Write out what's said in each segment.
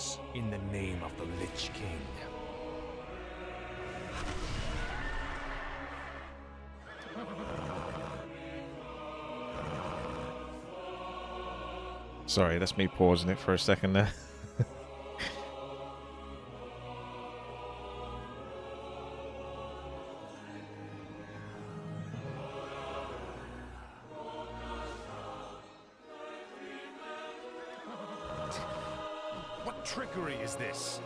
orders in the name of the Lich King. Sorry, that's me pausing it for a second there. What trickery is this?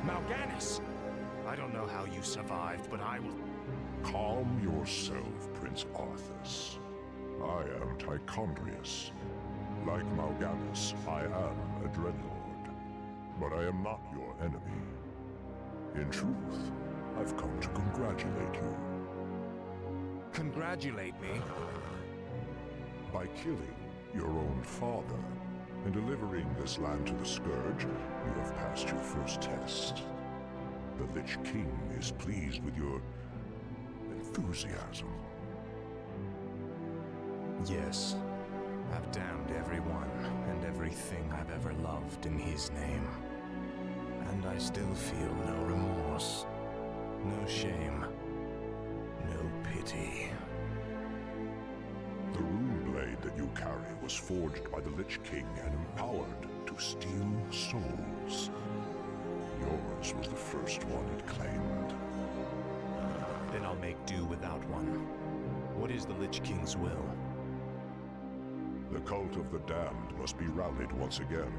Mal'Ganis! I don't know how you survived, but I will... Calm yourself, Prince Arthas. I am Tichondrius. Like Mal'Ganis, I am a Dreadlord. But I am not your enemy. In truth, I've come to congratulate you. Congratulate me? By killing your own father and delivering this land to the Scourge, you have passed your first test. The Lich King is pleased with your enthusiasm. Yes. I've damned everyone and everything I've ever loved in his name. And I still feel no remorse, no shame, no pity. The rune blade that you carry was forged by the Lich King and empowered to steal souls. Yours was the first one it claimed. Then I'll make do without one. What is the Lich King's will? The cult of the damned must be rallied once again.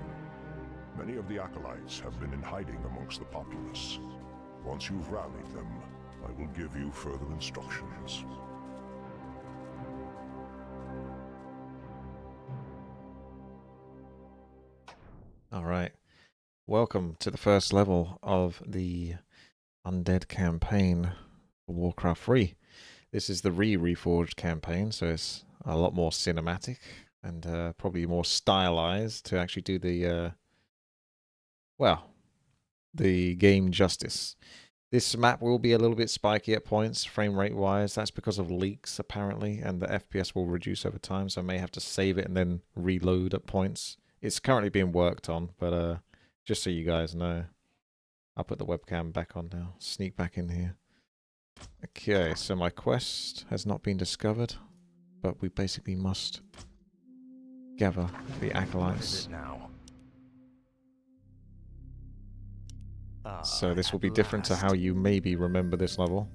Many of the acolytes have been in hiding amongst the populace. Once you've rallied them, I will give you further instructions. Alright. Welcome to the first level of the Undead campaign for Warcraft 3. This is the Re-Reforged campaign, so it's a lot more cinematic and probably more stylized to actually do the, the game justice. This map will be a little bit spiky at points, frame rate wise. That's because of leaks apparently, and the FPS will reduce over time, so I may have to save it and then reload at points. It's currently being worked on, but just so you guys know. I'll put the webcam back on now. Sneak back in here. Okay, so my quest has not been discovered, but we basically must gather the acolytes. So this will be different to how you maybe remember this level,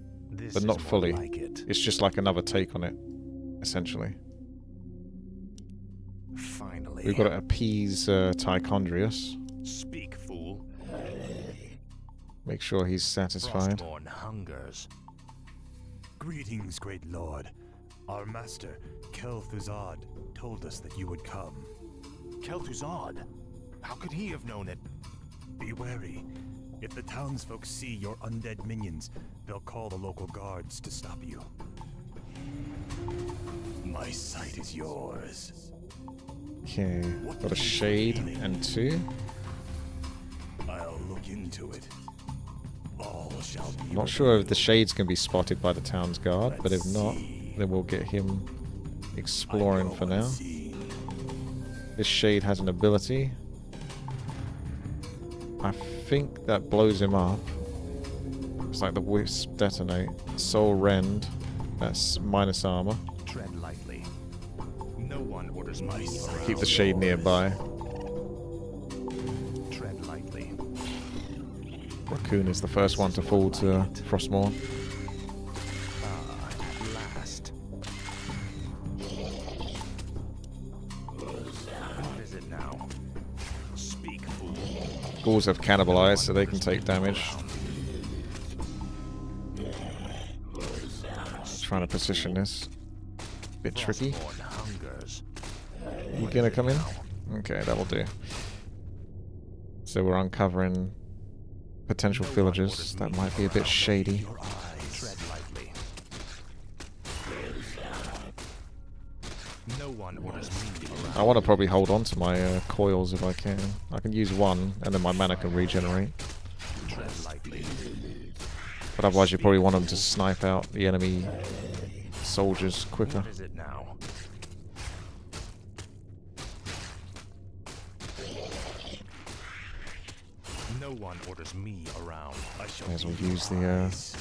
but not fully. It's just like another take on it, essentially. Finally. We've got to appease Tichondrius. Speak, fool. Make sure he's satisfied. Frostborn hungers. Greetings, great lord. Our master, Kel'Thuzad, told us that you would come. Kel'Thuzad? How could he have known it? Be wary. If the townsfolk see your undead minions, they'll call the local guards to stop you. My sight is yours. Okay, got a shade and 2. I'll look into it. All shall be. Not sure if the shades can be spotted by the town's guard, but if not, then we'll get him exploring for now. This shade has an ability. I think that blows him up. It's like the Wisp Detonate. Soul Rend. That's minus armor. Tread lightly. No one orders my Keep the shade nearby. Tread lightly. Raccoon is the first one to fall to Frostmourne. At last. What is it now? Speak, fool. Ghouls have cannibalized, so they can take damage. Trying to position this. Bit tricky. You gonna come in? Okay, that'll do. So we're uncovering potential villagers. That might be a bit shady. I want to probably hold on to my coils if I can. I can use one, and then my mana can regenerate. But otherwise you probably want them to snipe out the enemy soldiers quicker. What is it now? No one orders me around. I shall May as well be use the wise.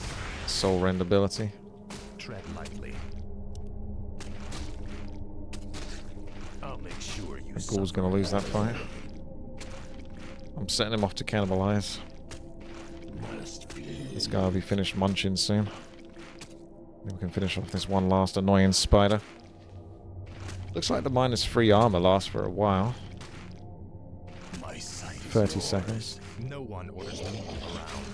soul rend ability. Tread lightly. I'll make sure you Ghoul's going to lose that fight. I'm setting him off to cannibalize. This guy will be finished munching soon. Then we can finish off this one last annoying spider. Looks like the -3 armor lasts for a while. My sight is 30 yours. seconds. No one orders me around.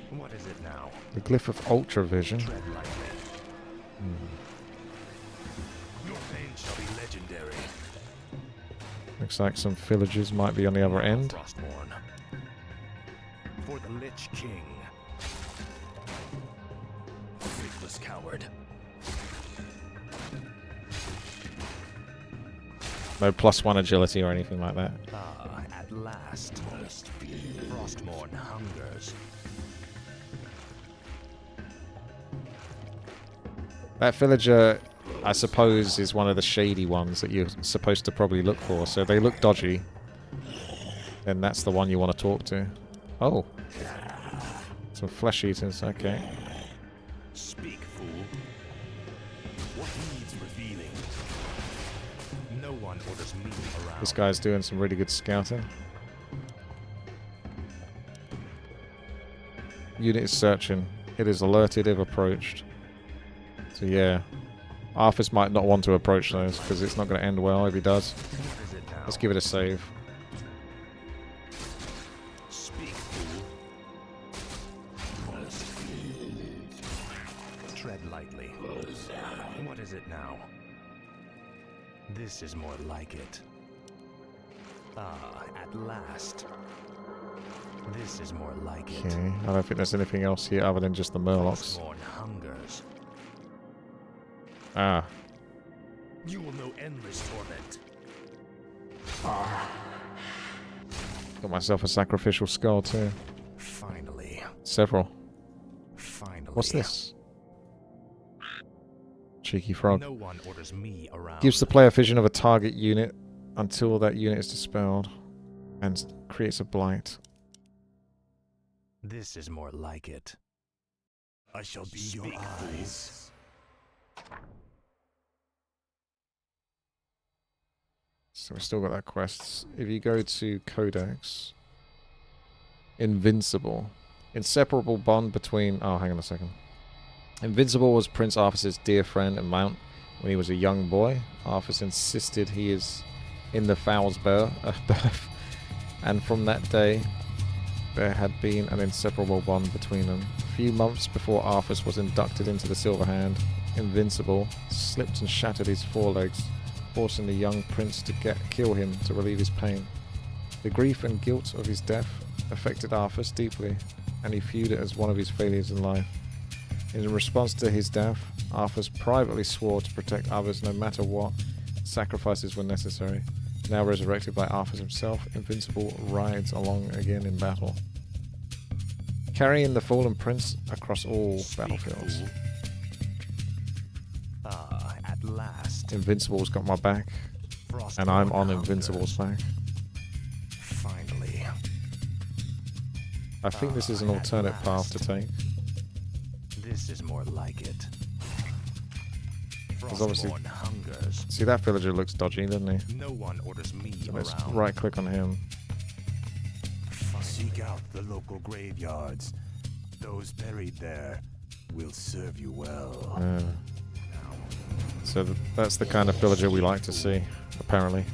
What is it now? The glyph of ultra vision. Tread lightly. Your pain shall be legendary. Looks like some villagers might be on the other end. Frostborn. For the Lich King. Faithless coward. No +1 agility or anything like that. Ah, at last. Frostborn hungers. That villager, I suppose, is one of the shady ones that you're supposed to probably look for. So they look dodgy. Then that's the one you want to talk to. Oh. Some flesh eaters, okay. Speak, fool. What needs revealing? No one orders me around. This guy's doing some really good scouting. Unit is searching. It is alerted if approached. So yeah. Arthas might not want to approach those because it's not going to end well if he does. What is it now? Let's give it a save. Speak, fool. Tread lightly. What is it now? This is more like it. Ah, at last. This is more like it. Okay, I don't think there's anything else here other than just the Murlocs. Frostborn hungers. Ah, You will know endless torment. got myself a sacrificial skull too. Finally. Several. Finally. What's this? Cheeky frog. No one orders me around. Gives the player vision of a target unit until that unit is dispelled and creates a blight. This is more like it. I shall be your eyes. So we've still got that quest. If you go to Codex, Invincible, inseparable bond between... Oh, hang on a second. Invincible was Prince Arthas's dear friend and mount when he was a young boy. Arthas insisted he is in the Fowl's birth, and from that day there had been an inseparable bond between them. A few months before Arthas was inducted into the Silver Hand, Invincible slipped and shattered his forelegs, forcing the young prince to kill him to relieve his pain. The grief and guilt of his death affected Arthas deeply, and he viewed it as one of his failures in life. In response to his death, Arthas privately swore to protect others no matter what sacrifices were necessary. Now resurrected by Arthas himself, Invincible rides along again in battle, carrying the fallen prince across all battlefields. Fool. Ah, at last. Invincible's got my back, and I'm on Invincible's back. Finally. I think this is an alternate path to take. This is more like it. There's obviously... Frostborn hungers. See, that villager looks dodgy, doesn't he? No one orders me So let's around. right-click on him. Seek out the local graveyards. Those buried there will serve you well. So that's the kind of villager we like to see, apparently.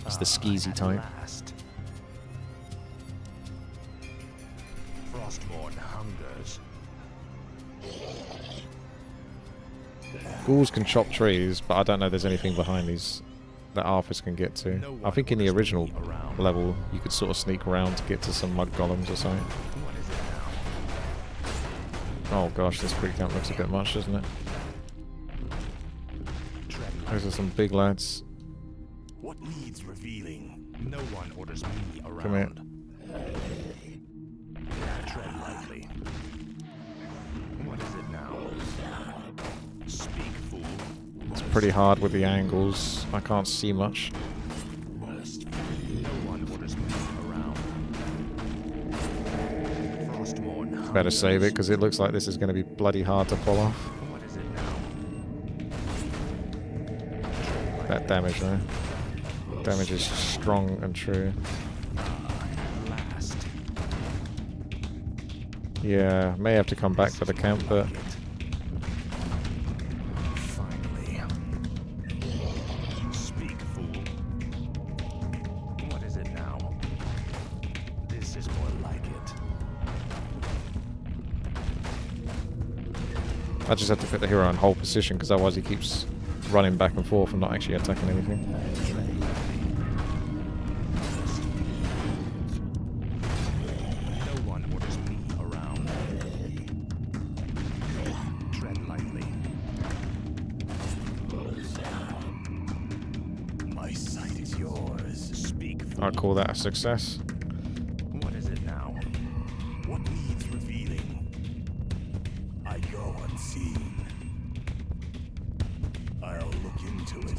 It's the skeezy At type. last. Frostborn hungers. Ghouls can chop trees, but I don't know if there's anything behind these that Arthas can get to. I think in the original level, you could sort of sneak around to get to some mud golems or something. What is it now? Oh gosh, this creek camp looks a bit much, doesn't it? Tread Those are some big lads. What needs revealing? No one orders me around. Come here. Tread lightly. What is it now? Speak, fool. It's pretty hard with the angles. I can't see much. No one orders me around. Frostmourne. Better save it because it looks like this is going to be bloody hard to pull off. What is it now? That damage though. Damage is strong and true. Last. Yeah, may have to come back for the camp, but Finally. Speak, fool. What is it now? This is more like it. I just have to put the hero in hold position because otherwise he keeps running back and forth and not actually attacking anything. No one orders me around. Tread lightly. My sight is yours. Speak, fool. I'd call that a success. What is it now? What needs revealing? I go unseen. I'll look into it.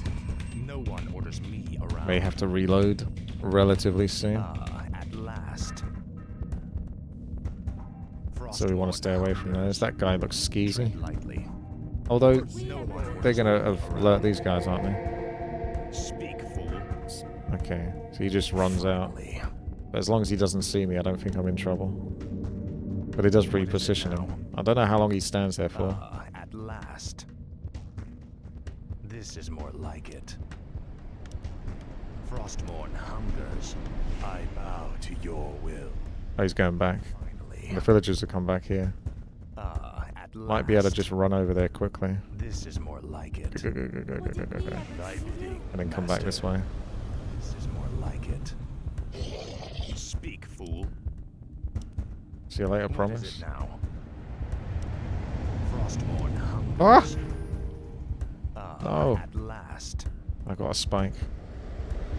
No one orders me around. May have to reload relatively soon. At last. So we want to stay away from those. That guy looks skeezy. Lightly. Although No one they're orders going to me alert these guys, aren't they? around. Speak, fool. Okay, so he just runs out. Finally. But as long as he doesn't see me, I don't think I'm in trouble. But it does reposition him. I don't know how long he stands there for. At last. This is more like it. Frostmourne hungers. I bow to your will. Oh, he's going back. Finally. The villagers will come back here. At last. Might be able to just run over there quickly. This is more like it. Go, go, go, go, go, go, go, go. Thy bidding, And then come back this master. way. This is more like it. Speak, fool. See you later, What is promise. it now? Frostmourne Ah! hungers. No. At last. I got a spike.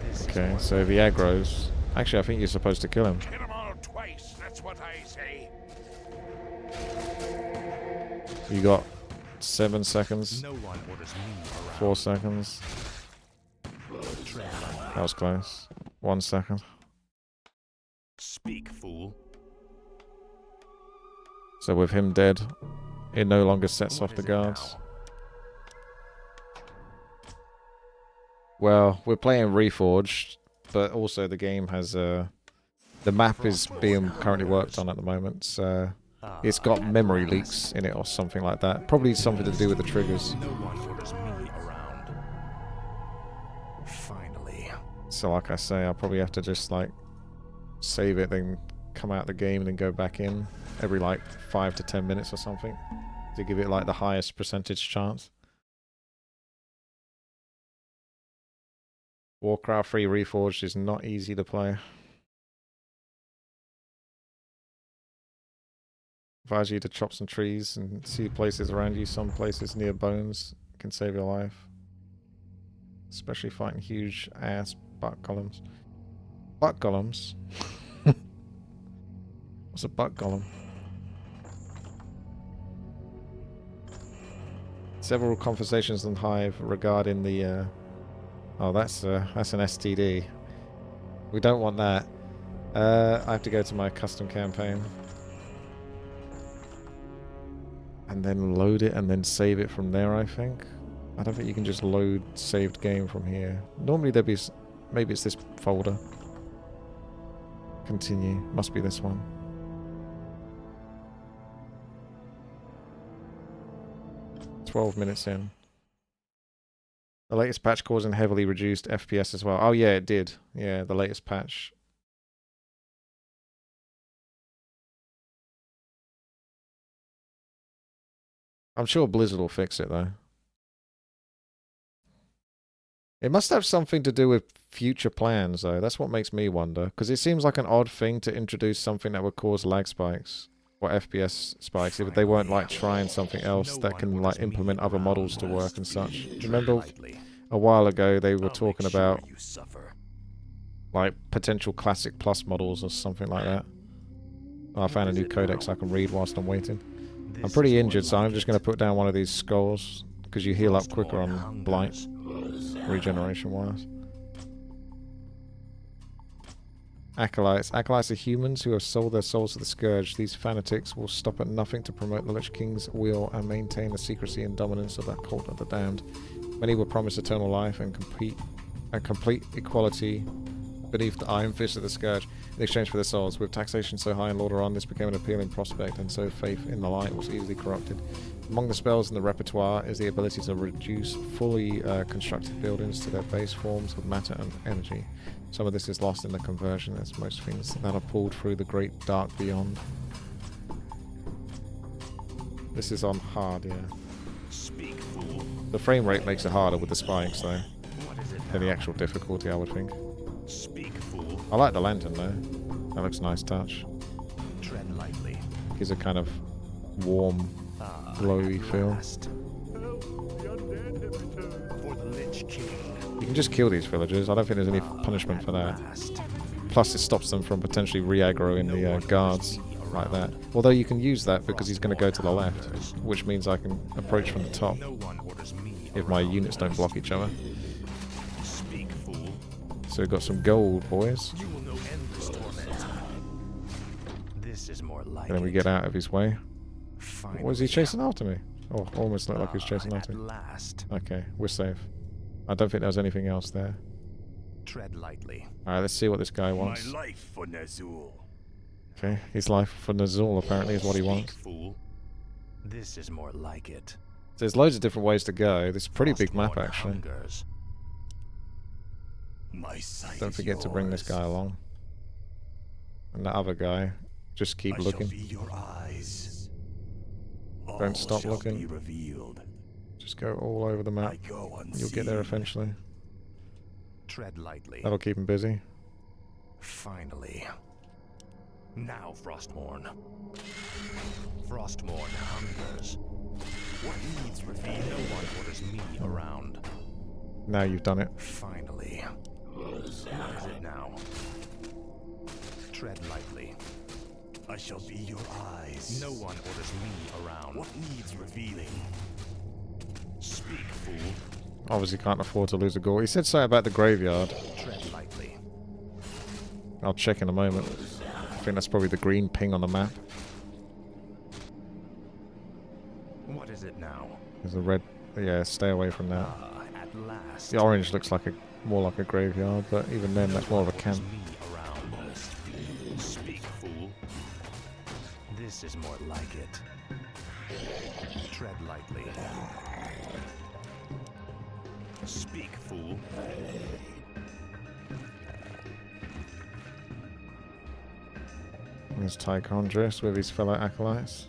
This is Okay, more so if he aggroes... Actually, I think you're supposed to kill him. Kill 'em all twice, that's what I say. You got 7 seconds, No one orders me around. 4 seconds. Tread lightly. That was close. 1 second. Speak, fool. So with him dead, it no longer sets What off the is it guards. now? Well, we're playing Re-Reforged, but also the game has the map is being currently worked on at the moment, so it's got memory leaks in it or something like that. Probably something to do with the triggers. No one orders me around. Finally. So like I say, I'll probably have to just like save it, then come out the game and then go back in every like 5 to 10 minutes or something to give it like the highest percentage chance. Warcraft 3 Reforged is not easy to play. Advise you to chop some trees and see places around you. Some places near bones can save your life. Especially fighting huge ass butt golems. Butt golems? What's a butt golem? Several conversations on Hive regarding the oh, that's an STD. We don't want that. I have to go to my custom campaign. And then load it and then save it from there, I think. I don't think you can just load saved game from here. Normally there'd be... Maybe it's this folder. Continue. Must be this one. "12 minutes in. The latest patch causing heavily reduced FPS as well." Oh yeah, it did. Yeah, the latest patch. I'm sure Blizzard will fix it though. It must have something to do with future plans though. That's what makes me wonder. Because it seems like an odd thing to introduce something that would cause lag spikes. Or FPS spikes. If they weren't like trying something else that can like implement other models to work and such. Remember a while ago they were I'll talking make sure about you suffer. like potential Classic Plus models or something like that. I found a new codex I can read whilst I'm waiting. I'm This pretty is more injured, so like I'm just going to it. put down one of these skulls because you heal up Frostmourne quicker on Blight, hungers. regeneration wise. Acolytes. Acolytes are humans who have sold their souls to the Scourge. These fanatics will stop at nothing to promote the Lich King's will and maintain the secrecy and dominance of that cult of the damned. Many were promised eternal life and complete equality beneath the iron fist of the Scourge in exchange for their souls. With taxation so high in Lordaeron, this became an appealing prospect, and so faith in the light was easily corrupted. Among the spells in the repertoire is the ability to reduce fully constructed buildings to their base forms of matter and energy. Some of this is lost in the conversion, as most things that are pulled through the great dark beyond. This is on hard, yeah. Speak, fool. The frame rate makes it harder with the spikes, though, What is it than the now? actual difficulty, I would think. Speak, fool. I like the lantern, though. That looks a nice touch. Tread lightly. Gives a kind of warm, glowy feel. Last. For the Lich King. You can just kill these villagers. I don't think there's any punishment for that. Plus, it stops them from potentially re-aggroing the guards like that. Although you can use that because he's going to go to the left, which means I can approach from the top No one orders me if my around. units don't block each other. Speak, fool. So we've got some gold, boys. You will know endless torment. This is more like And then we it. get out of his way. Finally. Was he chasing after me? Oh, almost looked like he was chasing At after me. last. Okay, we're safe. I don't think there was anything else there. Tread lightly. Alright, let's see what this guy wants. My life for Nazul. Okay, his life for Nazul apparently is what he wants. Fool. This is more like it. There's loads of different ways to go. This is a pretty big map, Frostmourne actually. hungers. My sight Don't is forget to bring this yours. guy along. And the other guy, just keep I looking. shall be your eyes. Don't All stop shall looking. Be revealed. Just go all over the map. I go You'll get there unseen. eventually. Tread lightly. That'll keep him busy. Finally. Now, Frostmourne. Frostmourne hungers. What needs reveal? No one orders me around. Now you've done it. Finally. What is it now? Tread lightly. I shall be your eyes. No one orders me around. What needs revealing? Speak, fool. Obviously can't afford to lose a gore. He said something about the graveyard. Tread lightly. I'll check in a moment. I think that's probably the green ping on the map. What is it now? There's a red... Yeah, stay away from that. At last. The orange looks like more like a graveyard, but even then that's more of a camp. Me around. Speak, fool. This is more like it. Tread lightly. Speak, fool. There's Tichondrius with his fellow acolytes.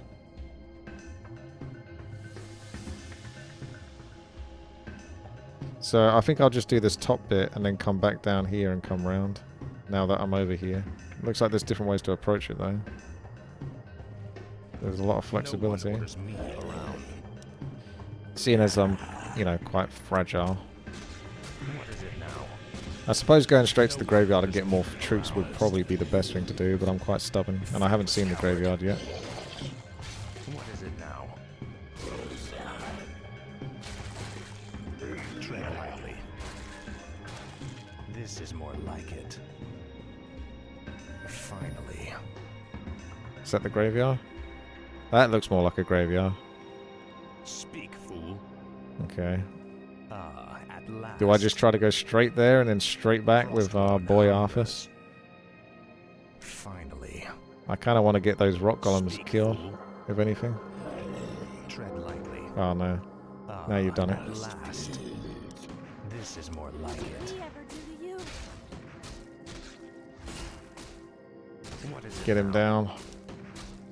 So I think I'll just do this top bit and then come back down here and come round. Now that I'm over here. Looks like there's different ways to approach it though. There's a lot of flexibility. No one orders me around. Seeing as I'm, you know, quite fragile. What is it now? I suppose going straight to the graveyard and getting more troops would probably be the best thing to do, but I'm quite stubborn, and I haven't seen the graveyard yet. What is it now? Tread lightly. This is more like it. Finally. Is that the graveyard? That looks more like a graveyard. Speak, fool. Okay. At last. Do I just try to go straight there and then straight back with our boy Arthas? Finally. I kind of want to get those rock golems Speak, killed, fool. if anything. Tread lightly. Oh no. Now you've done it. At last. This is more like it. What is it Get him now? down.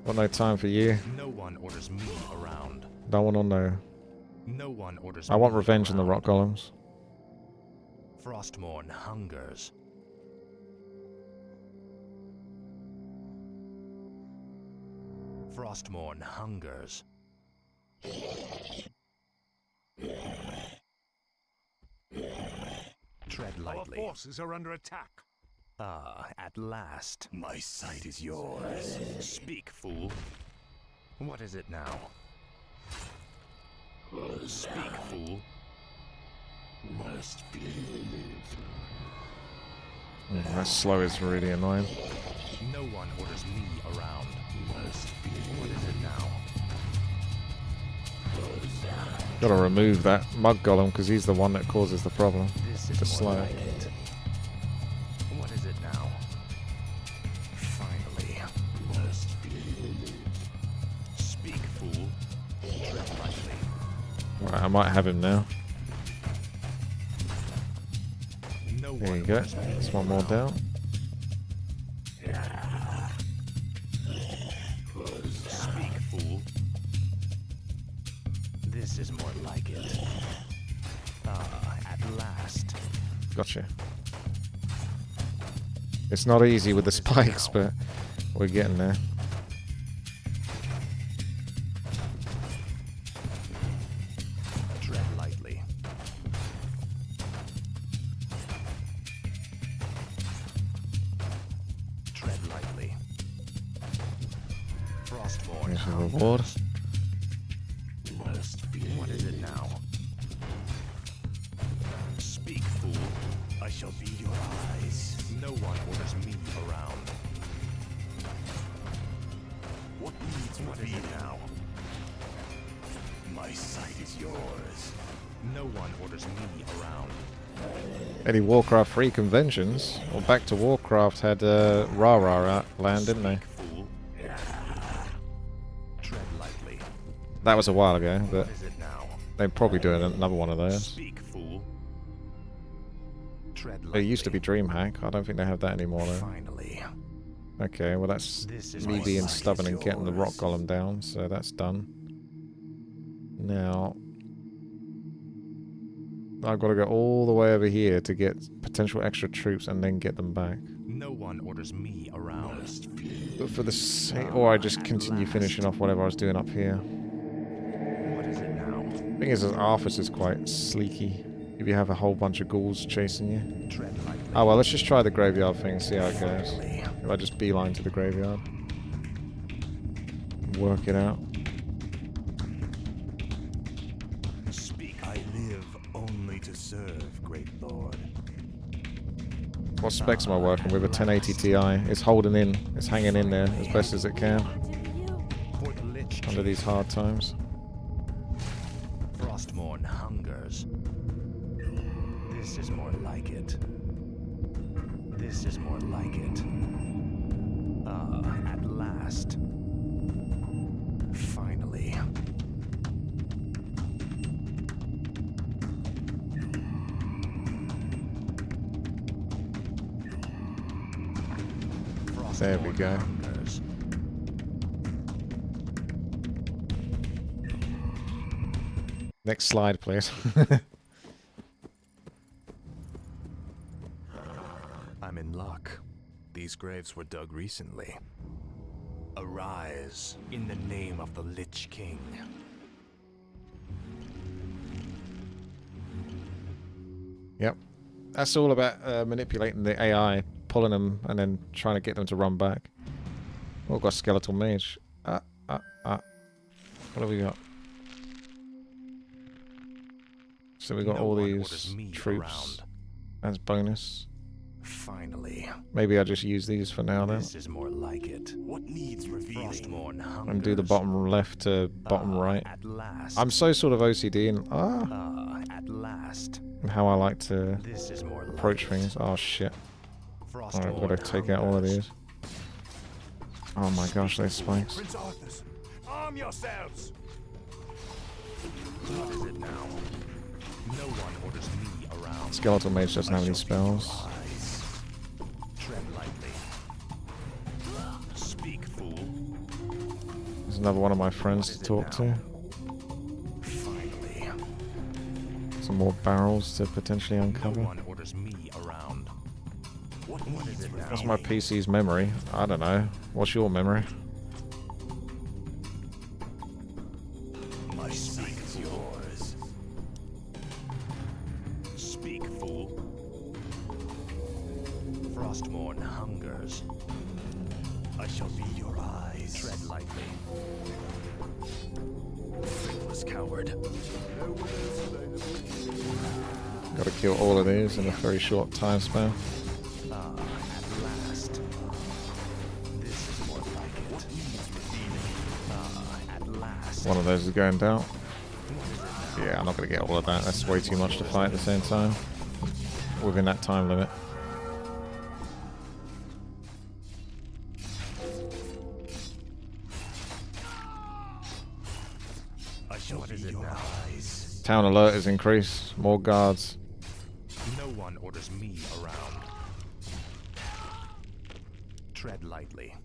Got no time for you. No one orders me around. Don't want to know. No one orders I want me revenge on the around. rock golems. Frostmourne hungers. Frostmourne hungers. Tread Our lightly. forces are under attack. Ah, at last. My sight is yours. Speak, fool. What is it now? Speak, fool. That slow is really annoying. No one orders me around. What is it now? Gotta remove that mud golem because he's the one that causes the problem. This is The more slow. like it. What is it now? Finally. Speak, fool. Tread lightly. Right, I might have him now. No There one you go. orders me There's one more around. down. Speak, fool. This is more like it. Ah, at last. Gotcha. It's not easy with the spikes, but we're getting there. Tread lightly. Tread lightly. Frostborn. Here's your reward. What is it now? Speak, fool. I shall be your eyes. No one orders me around. What needs what is it now? My sight is yours. No one orders me around. Any Warcraft 3 conventions? Well, Back to Warcraft had Ra land, didn't they? Speak, fool. Tread lightly. That was a while ago, but What is it now? they're probably doing another one of those. Speak, fool. Tread It lightly. used to be DreamHack. I don't think they have that anymore, though. Finally. Okay, well that's This is me my being sight stubborn is and getting the rock yours. golem down, so that's done. Now, I've got to go all the way over here to get potential extra troops and then get them back. No one orders me around. But for the sake, or I just continue finishing off whatever I was doing up here. What is it now? Thing is, Arthas is quite sleeky. If you have a whole bunch of ghouls chasing you. Tread lightly. Oh well, let's just try the graveyard thing, see how it goes. Finally. If I just beeline to the graveyard, work it out. Speak. I live only to serve, great lord. What specs am I working with? A 1080 Ti. It's holding in. It's hanging in there as best as it can For the Lich under these hard times. Frostmourne hungers. This is more like it. This is more like it. Ah, at last. Finally. There we Frostmourne go. hungers. Next slide, please. I'm in luck. These graves were dug recently. Arise in the name of the Lich King. Yep. That's all about manipulating the AI, pulling them, and then trying to get them to run back. Oh, got Skeletal Mage. What have we got? So we got No all one these orders me troops around. as bonus. Finally. Maybe I just use these for now then. This is more like it. What needs revealing? Frostmourne hungers. And do the bottom left to bottom right. At last. I'm so sort of OCD in At last. how I like to This is more approach like things. Oh shit. Frostmourne Alright, gotta take out all of hungers. these. Oh my gosh, there's spikes. Prince Arthas, arm yourselves! What is it now? No one orders me around. Skeletal Mage doesn't have any spells. Eyes. Tread lightly. Speak, fool. There's another one of my friends to talk to. Finally. Some more barrels to potentially No uncover. one orders me around. What is it now? What's my PC's memory? I don't know. What's your memory? My sight is yours. Speak, fool. Frostmourne hungers. I shall be your eyes. Tread lightly. Fruitless coward. Got to kill all of these in a very short time span. Ah, at last. This is more like it. Ah, at last. One of those is going down. Yeah, I'm not going to get all of that. That's way too much to fight at the same time. Within that time limit. I shall be your eyes. Town alert is increased. More guards. No one orders me around. Tread lightly.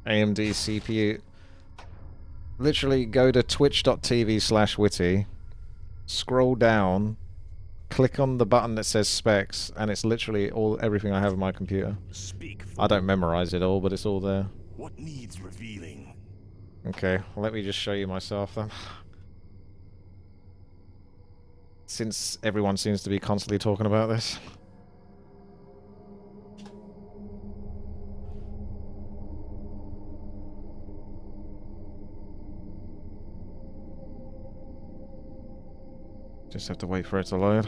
AMD CPU. Literally go to twitch.tv/witty, scroll down, click on the button that says specs, and it's literally everything I have on my computer. Speak. I don't memorize it all, but it's all there. What needs revealing? Okay, let me just show you myself then. Since everyone seems to be constantly talking about this. Just have to wait for it to load.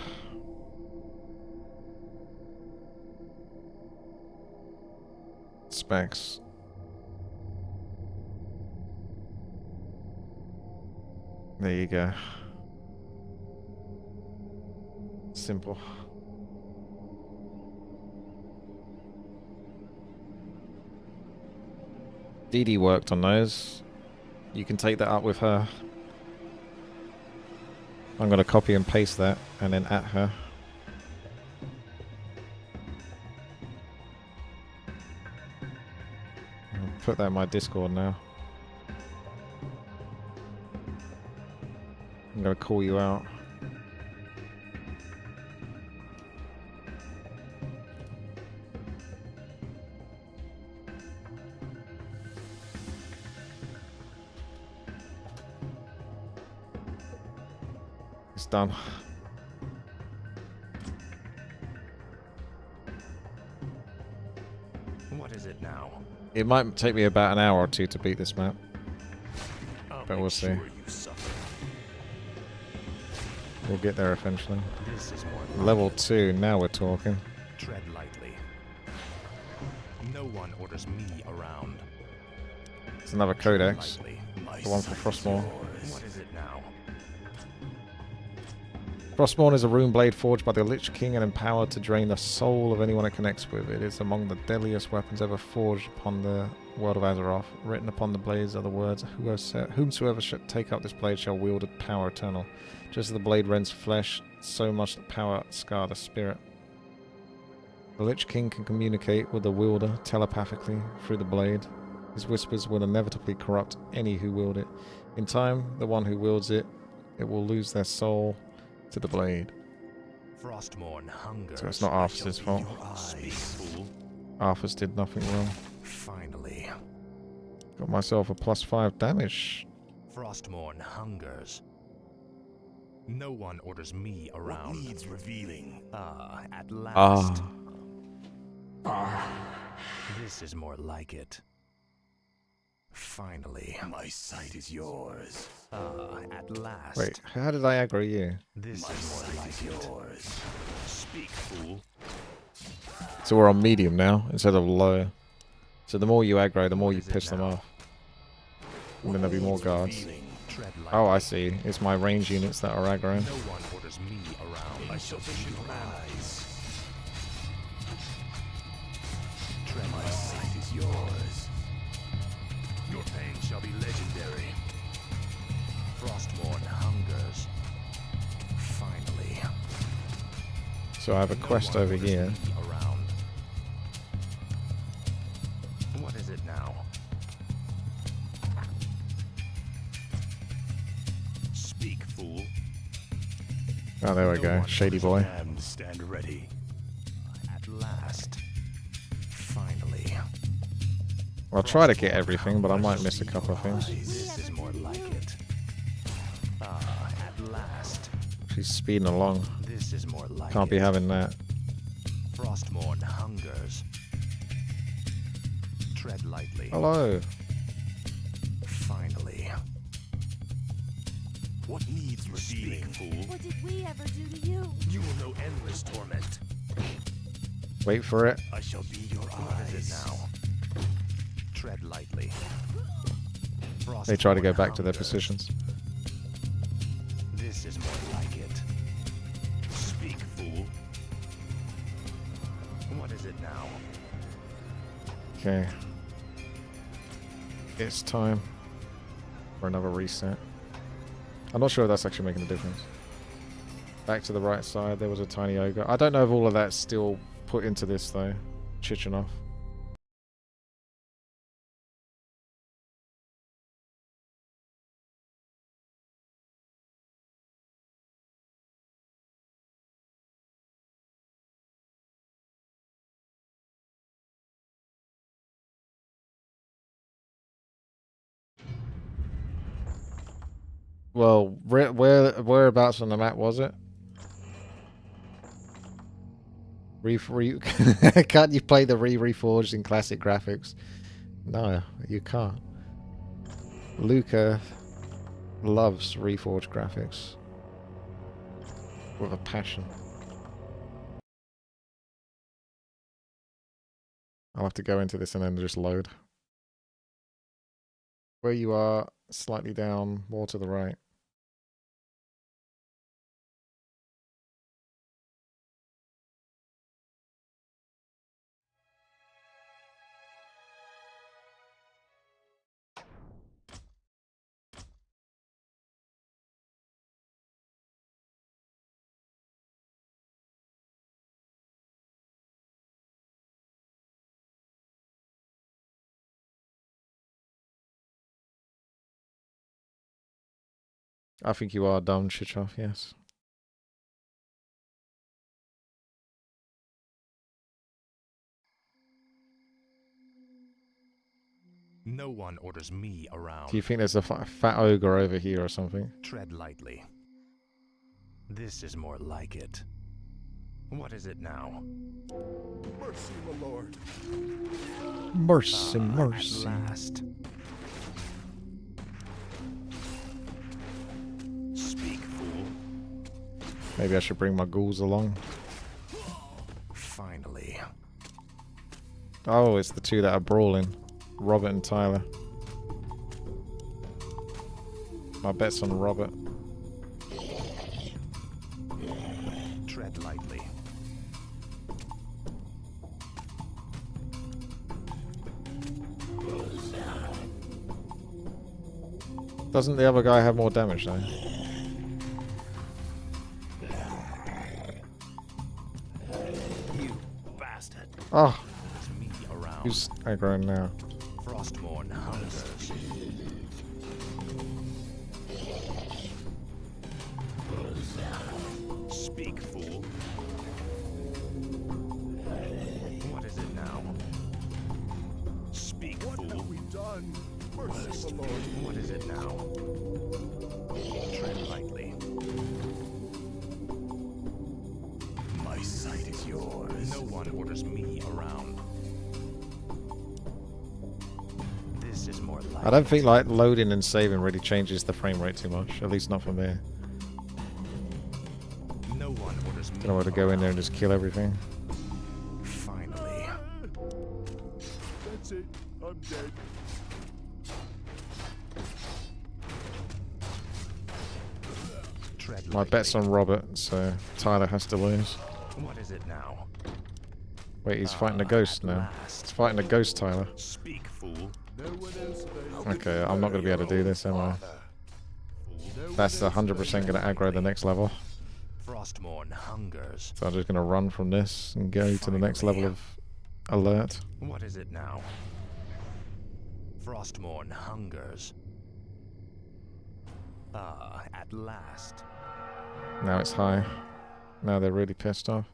Specs. There you go. Simple. Dee Dee worked on those. You can take that up with her. I'm going to copy and paste that and then at her. I'll put that in my Discord now. I'm going to call you out. It's done. What is it now? It might take me about an hour or two to beat this map. But we'll see. Sure you suffer. We'll get there eventually. This is more Level 2, now we're talking. Tread lightly. No one orders me around. It's another codex. Lightly. The one for Frostmourne. What is it now? Frostmourne is a rune blade forged by the Lich King and empowered to drain the soul of anyone it connects with. It is among the deadliest weapons ever forged upon the world of Azeroth. Written upon the blades are the words, whomsoever shall take up this blade shall wield it power eternal. Just as the blade rends flesh, so much the power scar the spirit. The Lich King can communicate with the wielder telepathically through the blade. His whispers will inevitably corrupt any who wield it. In time, the one who wields it, it will lose their soul to the blade. Frostmourne hungers. So it's not Arthur's fault. Speak, fool. Arthur's did nothing wrong. Finally. Got myself a +5 damage. Frostmourne hungers. No one orders me around. What needs revealing? Ah, at last. This is more like it. Finally. My sight is yours. Ah, at last. Wait, how did I aggro you? This is more like yours. Speak, fool. So we're on medium now instead of low. So the more you aggro, the more you piss them off. And then there'll be more guards. Oh, I see. It's my range units that are aggroing. No one orders me around. I shall be your eyes. My sight is yours. Your pain shall be legendary. Frostmourne hungers. Finally. So I have a quest over here. Around. What is it now? Speak, fool. Oh, there we go. Shady boy. Stand ready. At last. Finally. I'll try to get everything, but I might miss a couple of things. This is more like it. Ah, at last. He's speeding along. This is more like Can't be having that. Frostmourne hungers. Tread lightly. Hello. Finally. What needs revealing, fool? What did we ever do to you? You will know endless torment. Wait for it. I shall be your eyes. What is it now? Tread lightly. They try to go Frostmourne back to their hungers. positions. This is more like it. Speak, fool. What is it now? Okay. It's time for another reset. I'm not sure if that's actually making a difference. Back to the right side, there was a tiny ogre. I don't know if all of that's still put into this though. Chichenov. Well, whereabouts on the map was it? Can't you play the Re-Reforged in classic graphics? No, you can't. Luca loves Reforged graphics with a passion. I'll have to go into this and then just load. Where you are, slightly down, more to the right. I think you are dumb, Chichov, yes. No one orders me around. Do you think there's a fat ogre over here or something? Tread lightly. This is more like it. What is it now? Mercy, my lord. Mercy, At mercy. last. Speak, fool. Maybe I should bring my ghouls along. Finally. Oh, it's the two that are brawling. Robert and Tyler. My bet's on Robert. Tread lightly. Doesn't the other guy have more damage though? You bastard. Oh, Orders me around. who's aggroing now? Frostmourne hungers. Speak, fool. What is it now? Speak, What fool. have we done? Mercy, my lord. What is it now? Tread lightly. My sight is yours. No one orders me around. This is more like I don't think like loading and saving really changes the frame rate too much. At least not for me. no one orders me Don't know where to go in there and around. just kill everything. Finally. That's it. I'm dead. Tread My bet's lightly. on Robert, so Tyler has to lose. What is it now? Wait, he's fighting a ghost At now. last. He's fighting a ghost, Tyler. Speak, fool. No one else available. Okay, I'm not going to be able to do this, am I? That's 100% going to aggro the next level. Frostmourne hungers. So I'm just going to run from this and go to the next level of alert. What is it now? Frostmourne hungers. Ah, at last. Now it's high. Now they're really pissed off.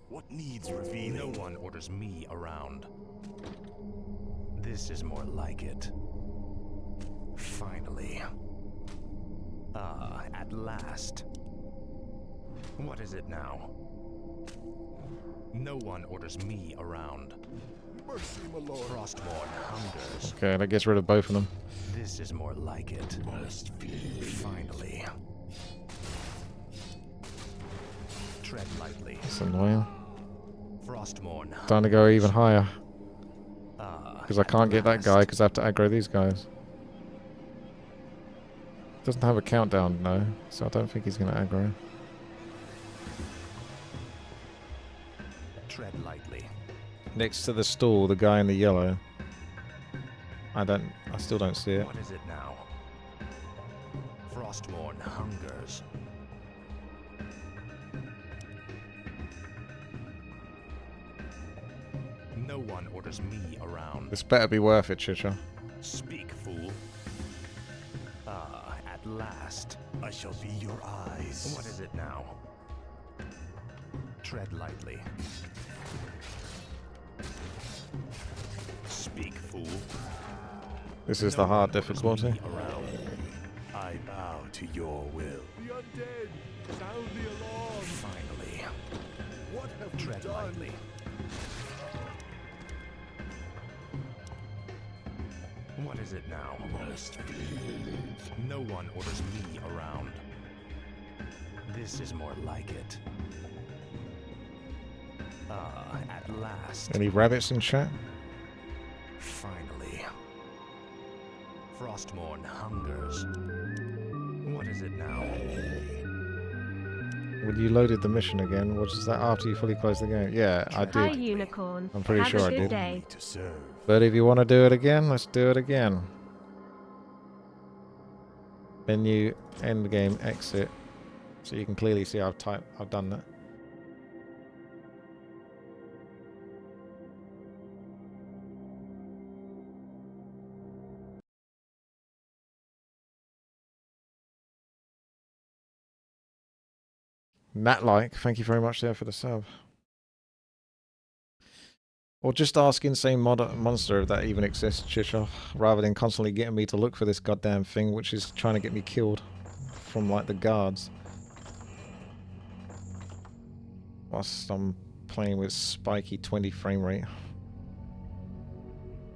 What needs revealing? No one orders me around. This is more like it. Finally. Ah, at last. What is it now? No one orders me around. Mercy, my lord. Frostborn hungers. Okay, that gets rid of both of them. This is more like it. Finally. Tread lightly. That's annoying. Frostborn. Time to go even higher. Ah, Because I can't get that guy because I have to aggro these guys. Doesn't have a countdown, no. So I don't think he's going to aggro. tread lightly. Next to the stall, the guy in the yellow. I still don't see it. What is it now? Frostborn hungers. No one orders me around. This better be worth it, Chicha. Speak, fool. Ah, at last. I shall be your eyes. What is it now? Tread lightly. Speak, fool. This is the hard difficulty. I bow to your will. The undead! Sound the alarm! Finally. What have we Tread done? lightly. What is it now? No one orders me around. This is more like it. Ah, at last. Any rabbits in chat? Finally. Frostborn hungers. What is it now? Well, you loaded the mission again. What is that after you fully closed the game? Yeah, I Hi, did. Unicorn. I'm pretty Have sure a I good did. day. To serve. But if you want to do it again, let's do it again. Menu, end game, exit. So you can clearly see I've done that. Matt-like, thank you very much there for the sub. Or just ask Insane Monster if that even exists, Chishoff, rather than constantly getting me to look for this goddamn thing, which is trying to get me killed from, like, the guards. Whilst I'm playing with spiky 20 frame rate.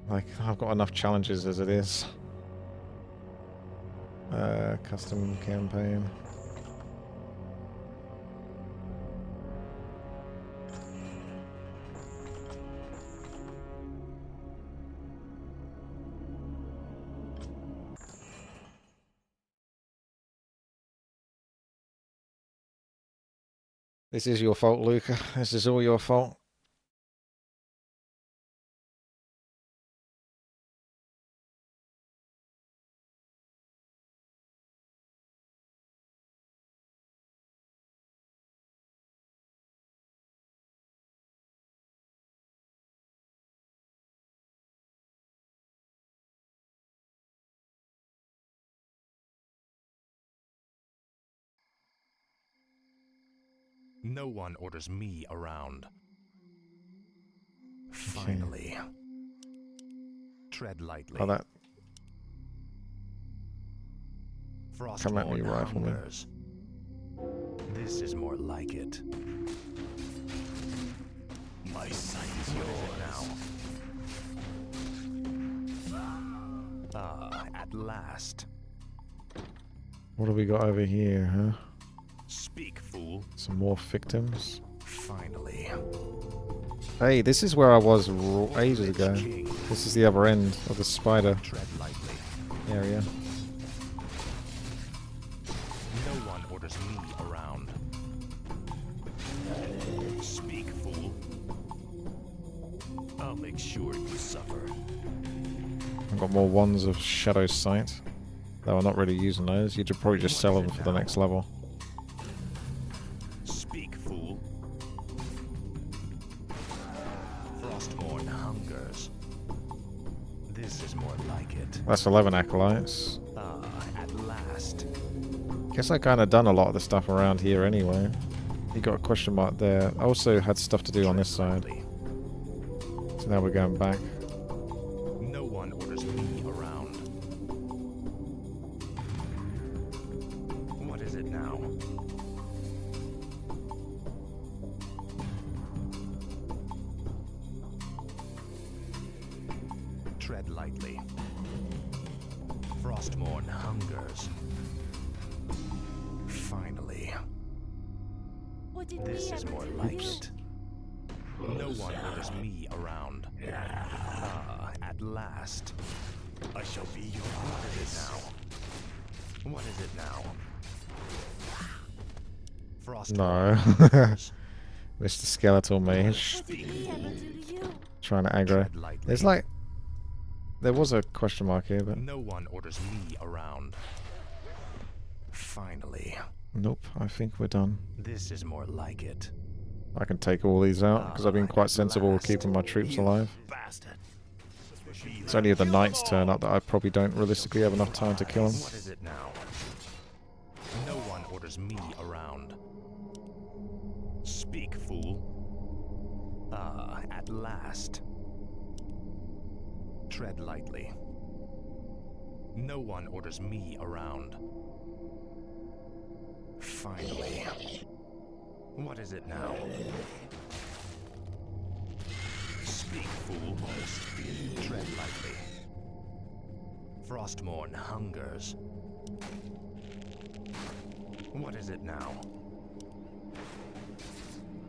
Like, I've got enough challenges as it is. Custom campaign. This is your fault, Luca. This is all your fault. No one orders me around. Finally. Tread lightly. Oh, that. Come at me, Frostborn rifleman. hungers. This is more like it. My sight is yours now. Ah, at last. What have we got over here, huh? Speak, fool. Some more victims. Finally. Hey, this is where I was ages ago. King. This is the other end of the spider Tread lightly. area. No one orders me around. Speak, fool. I'll make sure you suffer. I've got more wands of shadow sight. Though I'm not really using those. You should probably just sell them for the next level. Speak, fool. Frostborn hungers. This is more like it. That's 11 acolytes. Ah, at last. Guess I kind of done a lot of the stuff around here anyway. You got a question mark there. I also had stuff to do on this side. Lightly. So now we're going back. No one orders me around. What is it now? Tread lightly. Frostmourne hungers. Finally. What did This we is ever more do to like you? it. No one orders me around. Ah, at last. I shall be your eyes. What is it now? Frost. No. Mr. Skeletal Mage What did we ever do to you? trying to aggro. Tread lightly. There's like... There was a question mark here, but... No one orders me around. Finally. Nope, I think we're done. This is more like it. I can take all these out, because I've been quite sensible with keeping my troops alive. Bastard. It's only if the knights turn up that I probably don't realistically have enough time to kill them. What is it now? No one orders me around. Speak, fool. Ah, at last. Tread lightly. No one orders me around. Finally. What is it now? Speak, fool. Tread lightly. Frostmourne hungers. What is it now?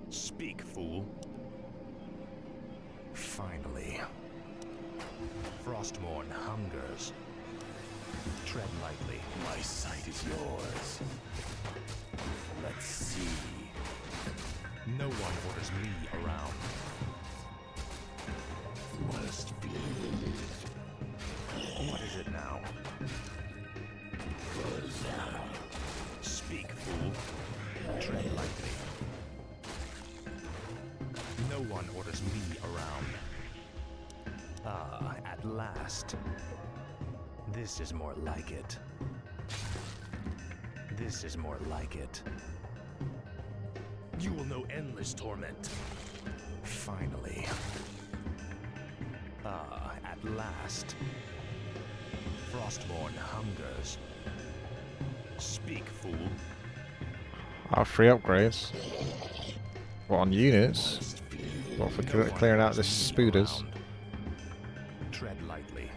Speak, fool. Finally. Frostmourne hungers. Tread lightly. My sight is yours. Let's see. No one orders me around. Must be. What is it now? Speak, fool. Tread lightly. No one orders me around. Ah, at last. This is more like it. This is more like it. You will know endless torment. Finally. Ah, at last. Frostmourne hungers. Speak, fool. Free upgrades. What, on units? What, for clearing out the spooders? Tread lightly.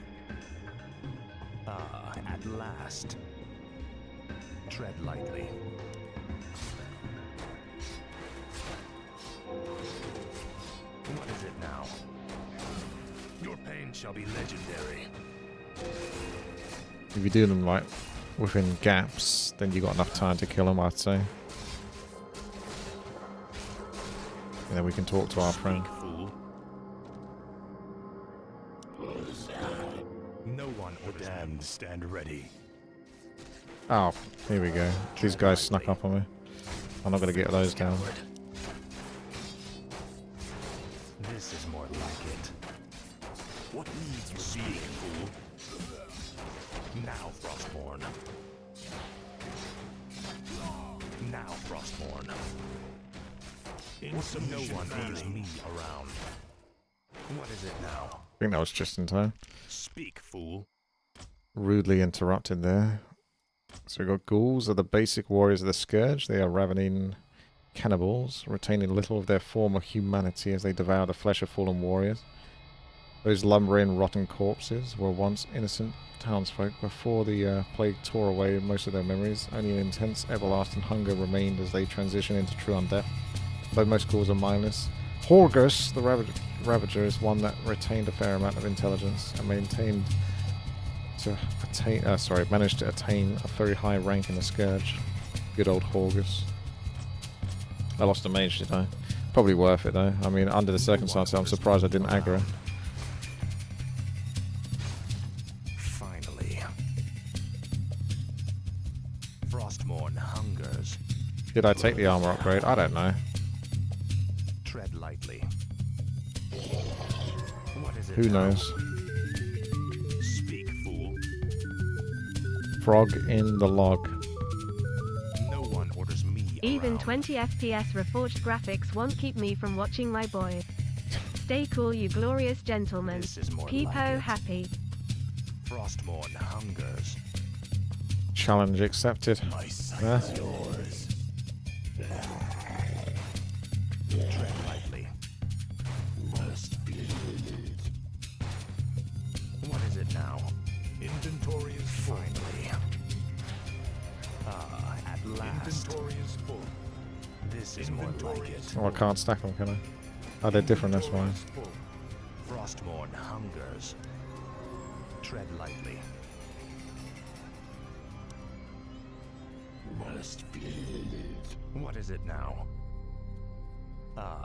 Ah, at last. Tread lightly. What is it now? Your pain shall be legendary. If you do them like within gaps, then you got enough time to kill them, I'd say. And then we can talk to our friend. Speak, fool. No one or damned stand ready. Oh, here we go. These guys snuck up on me. I'm not going to get those down. This is more like it. What needs you speak, fool? Now, Frostmourne. Now, Frostmourne. No one orders me around. What is it now? I think that was just in time. Speak, fool. Rudely interrupted there. So we've got ghouls are the basic warriors of the Scourge. They are ravening cannibals, retaining little of their former humanity as they devour the flesh of fallen warriors. Those lumbering, rotten corpses were once innocent townsfolk before the plague tore away most of their memories. Only an intense, everlasting hunger remained as they transitioned into true undeath, though most ghouls are mindless. Horgus, the Ravager, is one that retained a fair amount of intelligence and managed to attain a very high rank in the Scourge. Good old Horgus. I lost a mage, did I? Probably worth it though. I mean, under the circumstances, I'm surprised I didn't aggro. Finally. Frostmourne hungers. Did I take the armor upgrade? I don't know. Tread lightly. What is it Who now? knows? Speak, fool. Frog in the log. No one orders me Even around. 20 FPS reforged graphics won't keep me from watching my boy. Stay cool, you glorious gentlemen. This is more Peepo like it. happy. Frostmourne hungers. Challenge accepted. My sight Yeah. is yours. Tread lightly. Must be. now? Inventory is Finally. At last. Inventory is full. This is more like it. Oh, I can't stack them, can I? Oh, they're different, that's why. Frostmourne hungers. Tread lightly. Must be. What is it now?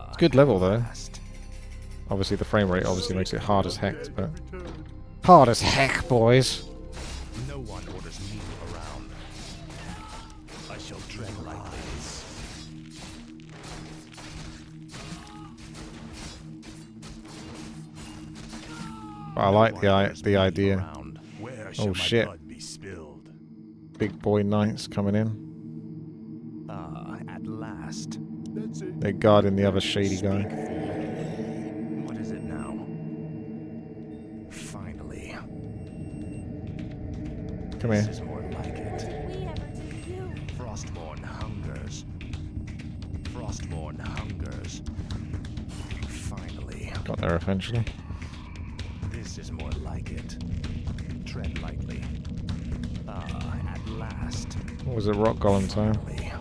It's good level, though. Last. Obviously, the frame rate obviously makes it hard as heck, but... Hard as heck, boys! No one orders me around. I shall tread lightly. I like the idea. Where Oh, shall shit. my blood be spilled? Big boy knights coming in. At last. That's it. They're guarding the other shady guy. What is it now? Finally. Come This here. is more like it. Did we ever do you? Frostmourne hungers. Frostmourne hungers. Finally. Got there eventually. This is more like it. Tread lightly. At last. What was it, rock golem time? Finally.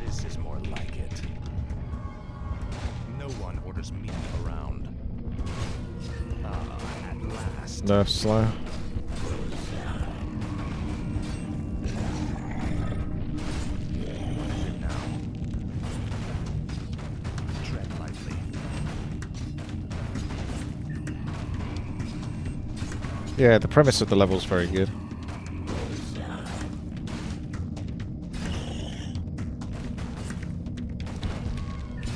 This is more like it. No one orders me around. At last. Nerf slow. What is it now? Tread lightly. Yeah, the premise of the level's very good.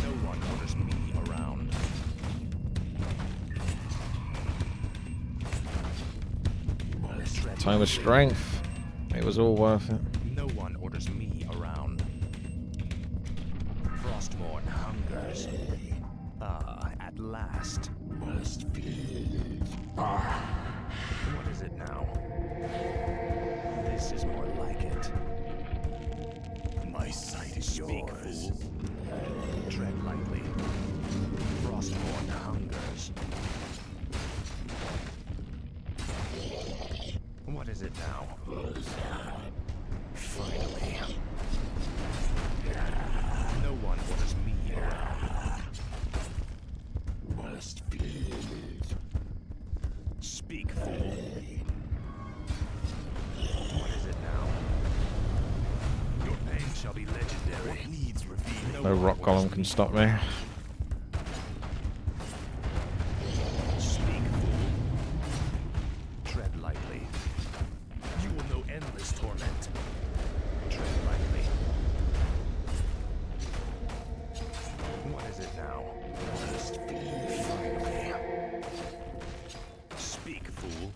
No one orders me around. Tread Time of strength. It was all worth it. No one orders me around. Frostmourne hungers. At last. Must be. What is it now? This is more like it. My sight is Speak, yours. fool. Tread lightly. Frostmourne hungers. What is it now? Finally. No one orders me around. Must be. Speak, fool. What is it now? Your pain shall be legendary. What needs revealing? No rock golem can stop me. Speak, fool. Tread lightly. You will know endless torment. Tread lightly. What is it now? Finally. Speak, fool.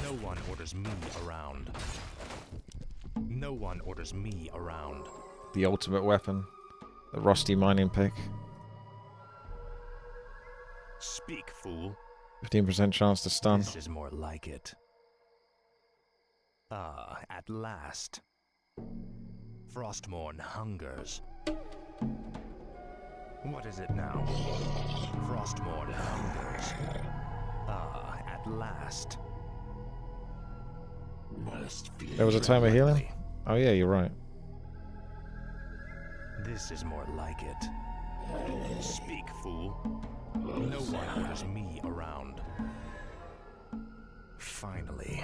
No one orders me around. No one orders me around. The ultimate weapon. The rusty mining pick. Speak, fool. 15% chance to stun. This is more like it. At last. Frostmourne hungers. What is it now? Frostmourne hungers. At last. Must be. There was a time of healing? Oh yeah, you're right. This is more like it. Speak, fool. No one orders me around. Finally.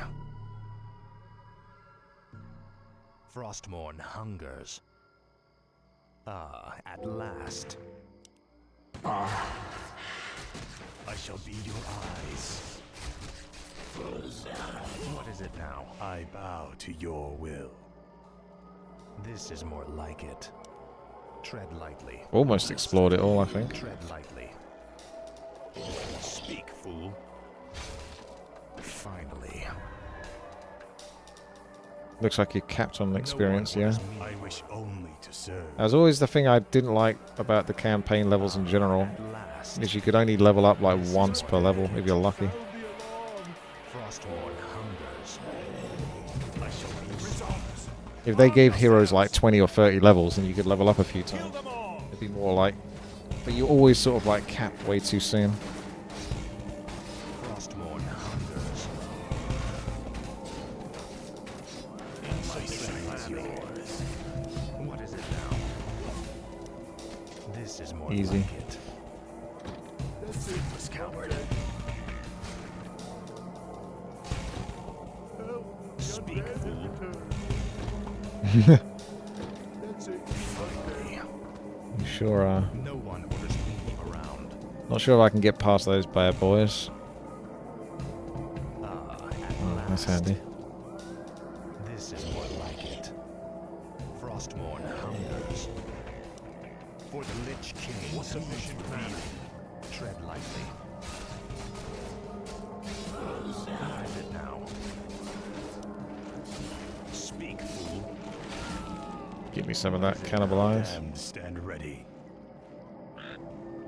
Frostmourne hungers. At last. I shall be your eyes. What is it now? I bow to your will. This is more like it. Tread lightly. Almost explored it all, I think. Tread lightly. Speak, fool. Finally. Looks like you're capped on experience, yeah. I wish only to serve. That was always the thing I didn't like about the campaign levels in general, At last. is you could only level up like once per level if you're lucky. Frostmourne hungers. I shall be If they gave heroes like 20 or 30 levels, then you could level up a few times. It'd be more like But you always sort of like cap way too soon. Frostmourne hungers. What is it now? This is more Easy. like it. Fruitless coward. Speak, fool. Finally. You sure are. No one orders me around. Not sure if I can get past those bad boys. At Oh, that's last. handy. This is more like it. Frostmourne hungers. For the Lich King, submission man. Tread lightly. What is it now? Speak, fool. Give me some of that cannibalize. Damned, stand ready.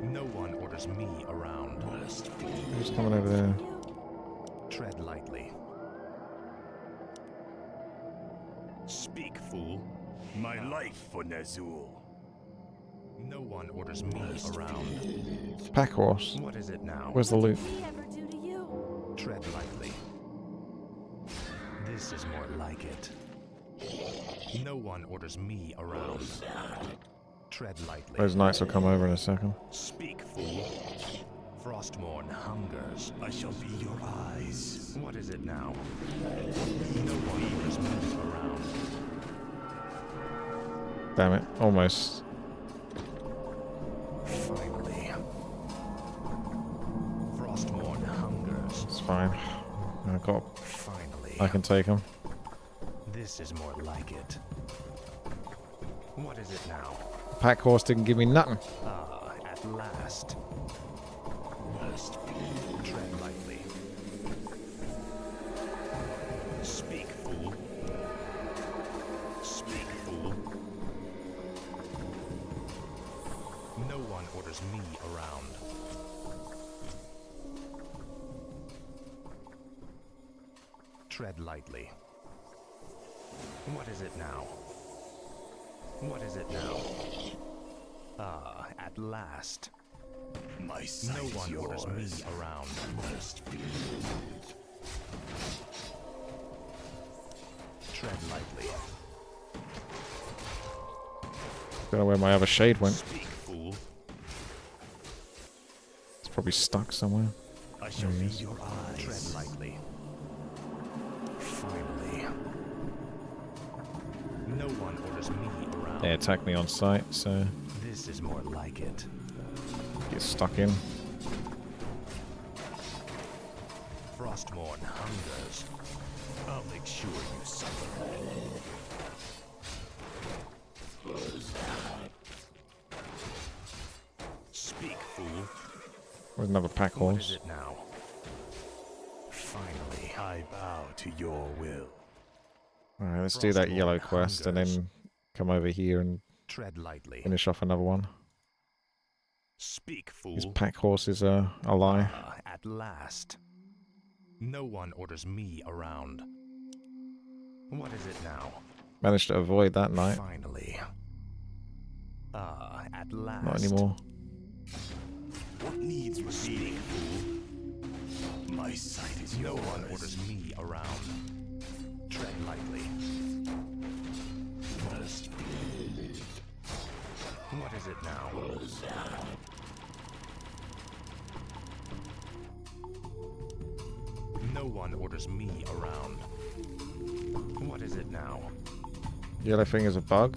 No one orders me around. Who's coming over there? Tread lightly. Speak, fool. My life for Nazul. No one orders me around. Pack horse. What is it now? Where's the loot? What did we ever do to you? Tread lightly. This is more like it. No one orders me around. Tread lightly. Those knights will come over in a second. Speak, fool. Frostmourne hungers. I shall be your eyes. What is it now? No one orders me around. Damn it. Almost. Finally. Frostmourne hungers. It's fine. Finally. I can take them. This is more like it. What is it now? Pack horse didn't give me nothing. At last. Tread lightly. Speak, fool. Speak, fool. No one orders me around. Tread lightly. What is it now? What is it now? At last. My sight no one orders me around. Tread lightly. Don't know where my other shade went. Speak, fool. It's probably stuck somewhere. I shall be your eyes. Tread lightly. Finally. No one orders me around. They attacked me on sight, so This is more like it. get stuck in. Frostmourne hungers. I'll make sure you suffer. Speak, fool. Where's another pack What horse? is it now? Finally, I bow to your will. Alright, let's do that Frostmourne yellow quest and hungers. then come over here and Tread lightly. finish off another one. Speak, fool. This pack horse is a lie. At last. No one orders me around. What is it now? Managed to avoid that night. Finally. At last. Not anymore. What needs revealing, fool? My sight is no one orders me around. Tread lightly. What is it now? No one orders me around. What is it now? Yellow thing is a bug?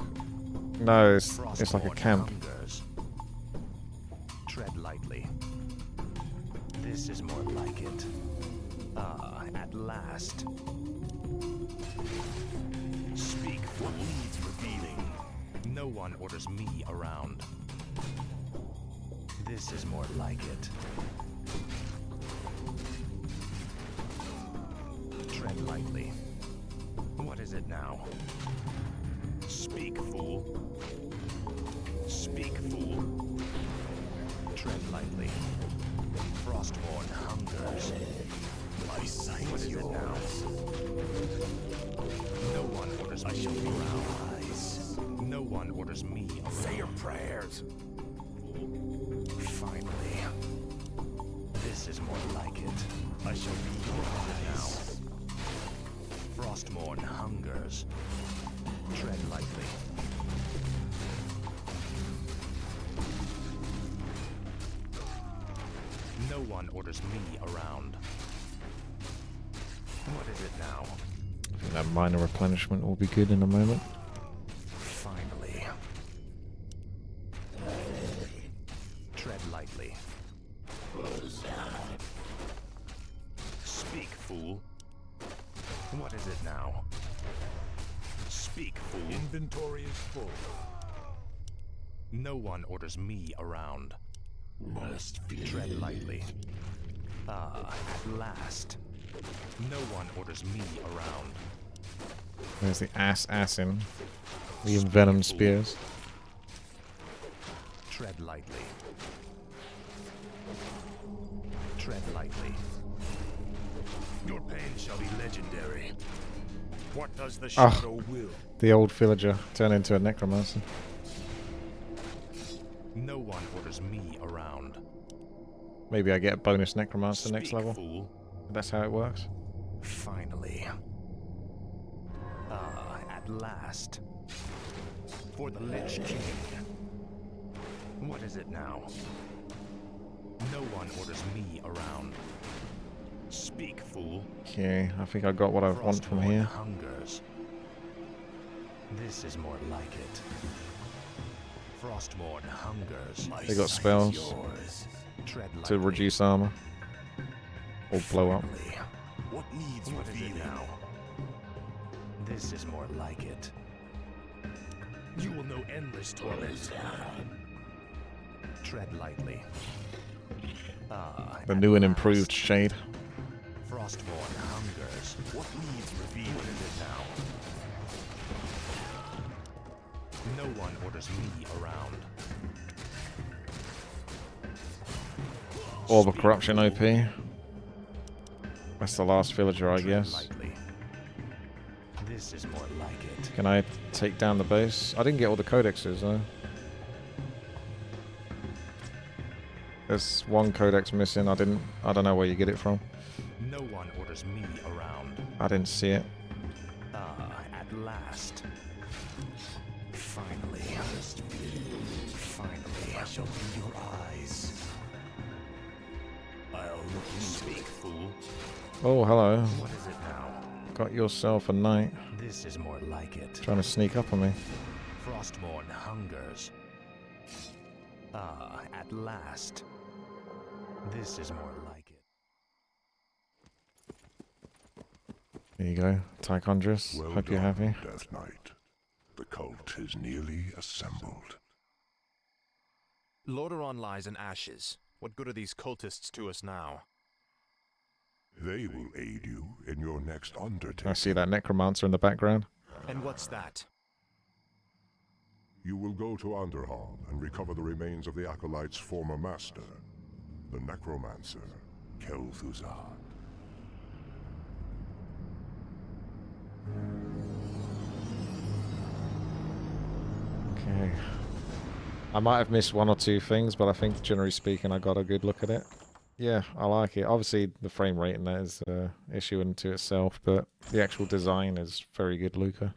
No, it's like a Frostmourne camp. hungers. Tread lightly. This is more like it. At last. Speak, what needs revealing? No one orders me around. This is more like it. Tread lightly. What is it now? Speak, fool. Speak, fool. Tread lightly. Frostmourne hungers. My sight what is yours. It now? No one orders me around. No one orders me around. Say your prayers. Finally. This is more like it. I shall be your now. Frostmourne hungers. Tread lightly. No one orders me around. What is it now? I think that minor replenishment will be good in a moment. Finally. Tread lightly. Speak, fool. What is it now? Speak, fool. Inventory is full. No one orders me around. Tread lightly. Ah, at last. No one orders me around. There's the assassin. The venom spears. Tread lightly. Tread lightly. Your pain shall be legendary. What does the Oh. shadow will? The old villager turn into a necromancer. No one orders me around. Maybe I get a bonus necromancer next Speak, level. fool. That's how it works. Finally. Ah, at last. For the Lich King. What is it now? No one orders me around. Speak, fool. Okay, I think I got what I want from Frostmourne here. hungers. This is more like it. Frostmourne hungers. They got spells Tread to lightly. reduce armor or blow up. Finally. What needs What is it revealing? now? This is more like it. You will know endless torment. Tread lightly. Ah, The at new and last. improved shade. Frostmourne hungers. What needs revealing? What is it now? No one orders me around. Orb of Speak, Corruption fool. OP. That's the last villager, I Tread guess. lightly. This is more like it. Can I take down the base? I didn't get all the codexes though. There's one codex missing. I don't know where you get it from. No one orders me around. I didn't see it. Ah, at last. Finally. Finally, I shall be your eyes. I'll look and speak, fool. Oh, hello. What is it now? Got yourself a knight. This is more like it. Trying to sneak up on me. Frostmourne hungers. Ah, at last. This is more like it. There you go. Tichondrus. Well Hope you're done, happy. Death Knight. The cult is nearly assembled. Lordaeron lies in ashes. What good are these cultists to us now? They will aid you in your next undertaking. I see that necromancer in the background. And what's that? You will go to Underhall and recover the remains of the Acolyte's former master, the necromancer, Kel'Thuzad. Okay. I might have missed one or two things, but I think generally speaking I got a good look at it. Yeah, I like it. Obviously the frame rate in that is an issue unto itself, but the actual design is very good, Luca.